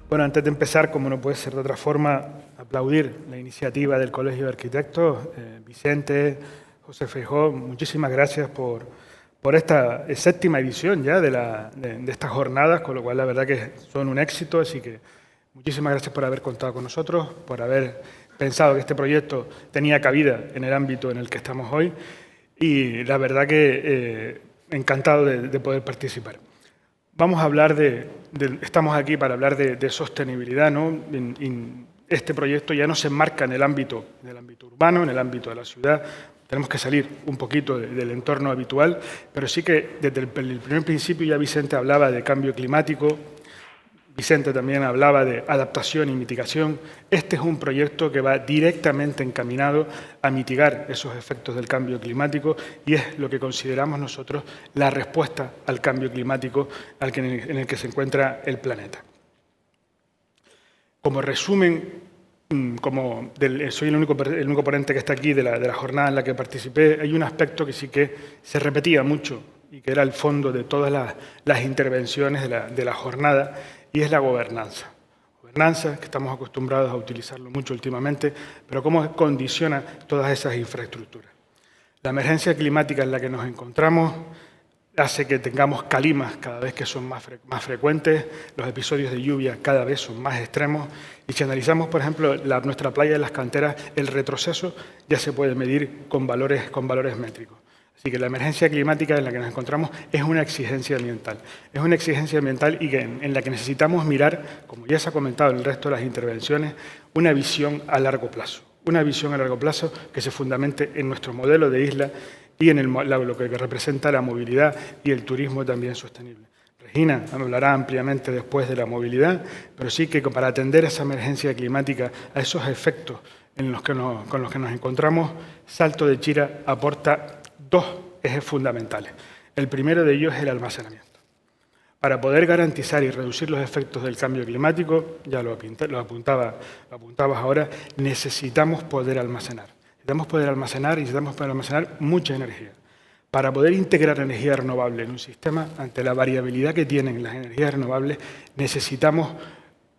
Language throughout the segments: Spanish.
Bueno, antes de empezar, como no puede ser de otra forma, aplaudir la iniciativa del Colegio de Arquitectos. Vicente, José Feijóo, muchísimas gracias por esta séptima edición ya de estas jornadas, con lo cual la verdad que son un éxito, así que muchísimas gracias por haber contado con nosotros, por haber pensado que este proyecto tenía cabida en el ámbito en el que estamos hoy y la verdad que encantado de poder participar. Vamos a hablar estamos aquí para hablar de sostenibilidad, ¿no? Este proyecto ya no se enmarca en el ámbito urbano, en el ámbito de la ciudad. Tenemos que salir un poquito del entorno habitual, pero sí que desde el primer principio ya Vicente hablaba de cambio climático, Vicente también hablaba de adaptación y mitigación. Este es un proyecto que va directamente encaminado a mitigar esos efectos del cambio climático y es lo que consideramos nosotros la respuesta al cambio climático en el que se encuentra el planeta. Como resumen, soy el único ponente que está aquí de la jornada en la que participé, hay un aspecto que sí que se repetía mucho y que era el fondo de todas las intervenciones de la jornada, y es la gobernanza. Gobernanza, que estamos acostumbrados a utilizarlo mucho últimamente, pero cómo condiciona todas esas infraestructuras. La emergencia climática en la que nos encontramos hace que tengamos calimas cada vez que son más frecuentes, los episodios de lluvia cada vez son más extremos, y si analizamos, por ejemplo, nuestra playa de las Canteras, el retroceso ya se puede medir con valores métricos. Así que la emergencia climática en la que nos encontramos es una exigencia ambiental. Es una exigencia ambiental y en la que necesitamos mirar, como ya se ha comentado en el resto de las intervenciones, una visión a largo plazo. Una visión a largo plazo que se fundamente en nuestro modelo de isla y en lo que representa la movilidad y el turismo también sostenible. Regina hablará ampliamente después de la movilidad, pero sí que para atender a esa emergencia climática, a esos efectos con los que nos encontramos, Salto de Chira aporta dos ejes fundamentales. El primero de ellos es el almacenamiento. Para poder garantizar y reducir los efectos del cambio climático, ya lo apuntabas ahora, necesitamos poder almacenar. Necesitamos poder almacenar mucha energía. Para poder integrar energía renovable en un sistema, ante la variabilidad que tienen las energías renovables, necesitamos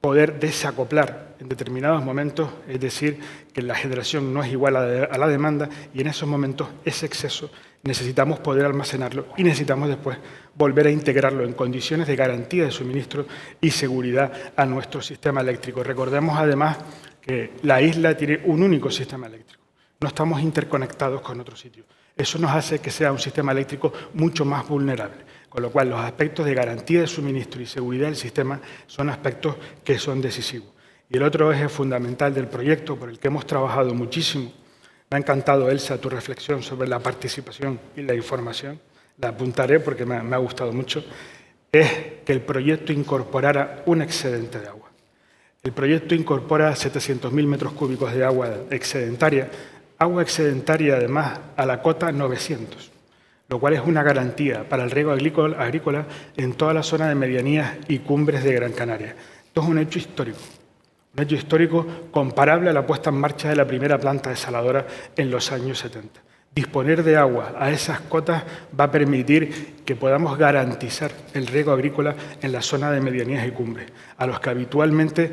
poder desacoplar en determinados momentos, es decir, que la generación no es igual a la demanda y en esos momentos ese exceso necesitamos poder almacenarlo y necesitamos después volver a integrarlo en condiciones de garantía de suministro y seguridad a nuestro sistema eléctrico. Recordemos además que la isla tiene un único sistema eléctrico, no estamos interconectados con otro sitio. Eso nos hace que sea un sistema eléctrico mucho más vulnerable, con lo cual los aspectos de garantía de suministro y seguridad del sistema son aspectos que son decisivos. Y el otro eje fundamental del proyecto, por el que hemos trabajado muchísimo, me ha encantado, Elsa, tu reflexión sobre la participación y la información, la apuntaré porque me ha gustado mucho, es que el proyecto incorporara un excedente de agua. El proyecto incorpora 700.000 metros cúbicos de agua excedentaria además a la cota 900, lo cual es una garantía para el riego agrícola en toda la zona de medianías y cumbres de Gran Canaria. Esto es un hecho histórico comparable a la puesta en marcha de la primera planta desaladora en los años 70. Disponer de agua a esas cotas va a permitir que podamos garantizar el riego agrícola en la zona de medianías y cumbres, a los que habitualmente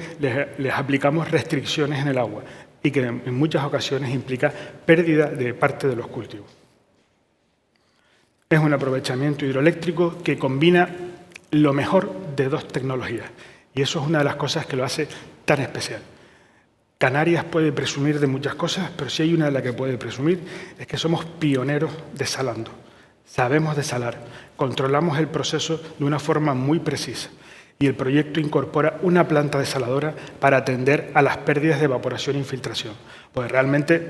les aplicamos restricciones en el agua y que en muchas ocasiones implica pérdida de parte de los cultivos. Es un aprovechamiento hidroeléctrico que combina lo mejor de dos tecnologías y eso es una de las cosas que lo hace tan especial. Canarias puede presumir de muchas cosas, pero si hay una de las que puede presumir es que somos pioneros desalando. Sabemos desalar, controlamos el proceso de una forma muy precisa y el proyecto incorpora una planta desaladora para atender a las pérdidas de evaporación e infiltración. Pues realmente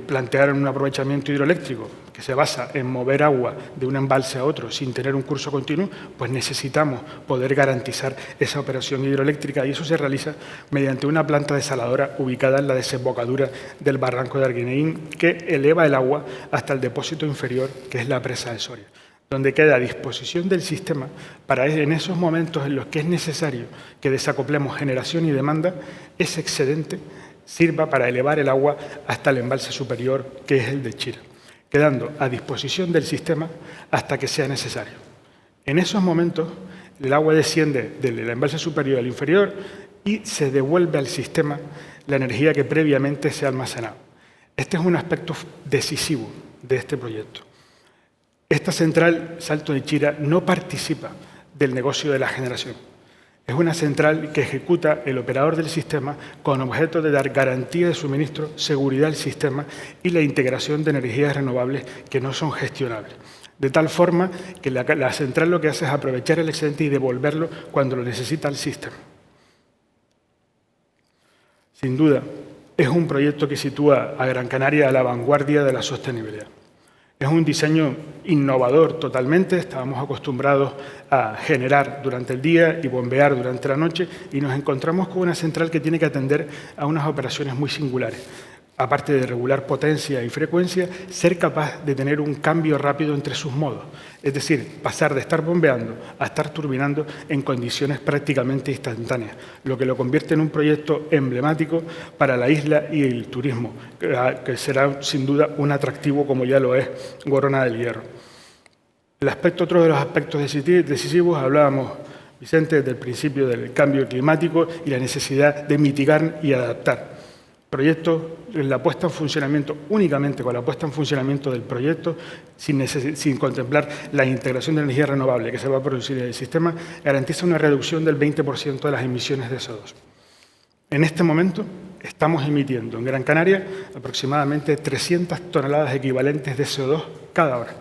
plantear un aprovechamiento hidroeléctrico que se basa en mover agua de un embalse a otro sin tener un curso continuo, pues necesitamos poder garantizar esa operación hidroeléctrica y eso se realiza mediante una planta desaladora ubicada en la desembocadura del barranco de Arguineguín que eleva el agua hasta el depósito inferior, que es la presa de Soria, donde queda a disposición del sistema para en esos momentos en los que es necesario que desacoplemos generación y demanda, ese excedente sirva para elevar el agua hasta el embalse superior, que es el de Chira, quedando a disposición del sistema hasta que sea necesario. En esos momentos, El agua desciende del embalse superior al inferior y se devuelve al sistema la energía que previamente se ha almacenado. Este es un aspecto decisivo de este proyecto. Esta central Salto de Chira no participa del negocio de la generación. Es una central que ejecuta el operador del sistema con objeto de dar garantía de suministro, seguridad al sistema y la integración de energías renovables que no son gestionables. De tal forma que la central lo que hace es aprovechar el excedente y devolverlo cuando lo necesita el sistema. Sin duda, es un proyecto que sitúa a Gran Canaria a la vanguardia de la sostenibilidad. Es un diseño innovador totalmente. Estábamos acostumbrados a generar durante el día y bombear durante la noche y nos encontramos con una central que tiene que atender a unas operaciones muy singulares. Aparte de regular potencia y frecuencia, ser capaz de tener un cambio rápido entre sus modos. Es decir, pasar de estar bombeando a estar turbinando en condiciones prácticamente instantáneas, lo que lo convierte en un proyecto emblemático para la isla y el turismo, que será sin duda un atractivo como ya lo es Gorona del Hierro. Otro de los aspectos decisivos, hablábamos, Vicente, desde el principio del cambio climático y la necesidad de mitigar y adaptar. Proyecto, la puesta en funcionamiento, únicamente con la puesta en funcionamiento del proyecto, sin contemplar la integración de energía renovable que se va a producir en el sistema, garantiza una reducción del 20% de las emisiones de CO2. En este momento estamos emitiendo en Gran Canaria aproximadamente 300 toneladas equivalentes de CO2 cada hora.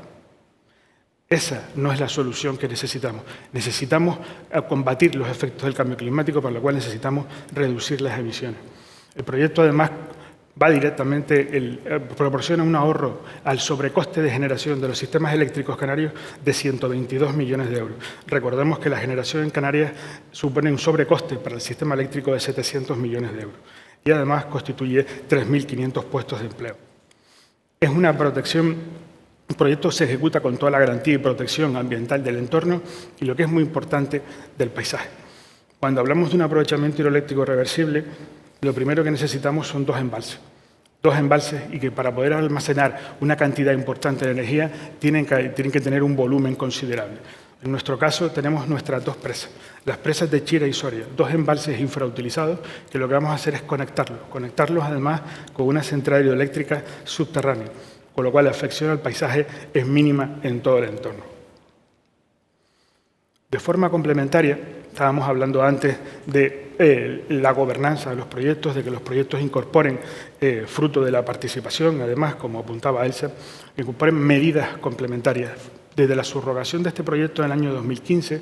Esa no es la solución que necesitamos. Necesitamos combatir los efectos del cambio climático, para lo cual necesitamos reducir las emisiones. El proyecto, además, va directamente, proporciona un ahorro al sobrecoste de generación de los sistemas eléctricos canarios de 122 millones de euros. Recordemos que la generación en Canarias supone un sobrecoste para el sistema eléctrico de 700 millones de euros y, además, constituye 3.500 puestos de empleo. Es una protección. El proyecto se ejecuta con toda la garantía y protección ambiental del entorno y, lo que es muy importante, del paisaje. Cuando hablamos de un aprovechamiento hidroeléctrico reversible, lo primero que necesitamos son dos embalses y que para poder almacenar una cantidad importante de energía tienen que tener un volumen considerable. En nuestro caso tenemos nuestras dos presas, las presas de Chira y Soria, dos embalses infrautilizados que lo que vamos a hacer es conectarlos además con una central hidroeléctrica subterránea, con lo cual la afección al paisaje es mínima en todo el entorno. De forma complementaria, estábamos hablando antes de la gobernanza de los proyectos, de que los proyectos incorporen, fruto de la participación, además, como apuntaba Elsa, incorporen medidas complementarias. Desde la subrogación de este proyecto en el año 2015,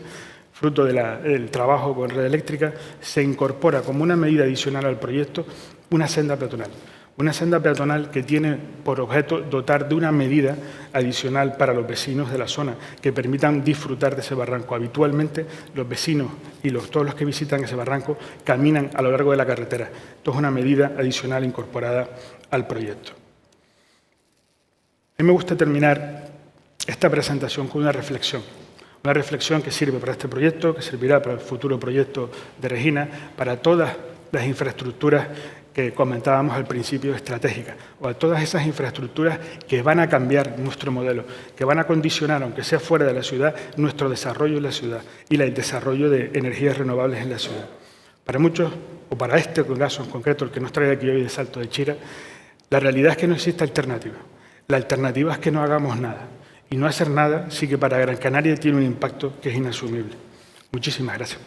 fruto del trabajo con Red Eléctrica, se incorpora como una medida adicional al proyecto una senda peatonal. Una senda peatonal que tiene por objeto dotar de una medida adicional para los vecinos de la zona que permitan disfrutar de ese barranco. Habitualmente los vecinos y todos los que visitan ese barranco caminan a lo largo de la carretera. Esto es una medida adicional incorporada al proyecto. A mí me gusta terminar esta presentación con una reflexión que sirve para este proyecto, que servirá para el futuro proyecto de Regina, para todas las infraestructuras que comentábamos al principio, estratégicas, o a todas esas infraestructuras que van a cambiar nuestro modelo, que van a condicionar, aunque sea fuera de la ciudad, nuestro desarrollo en la ciudad y el desarrollo de energías renovables en la ciudad. Para muchos, o para este caso en concreto, el que nos trae aquí hoy de Salto de Chira, la realidad es que no existe alternativa. La alternativa es que no hagamos nada. Y no hacer nada sí que para Gran Canaria tiene un impacto que es inasumible. Muchísimas gracias.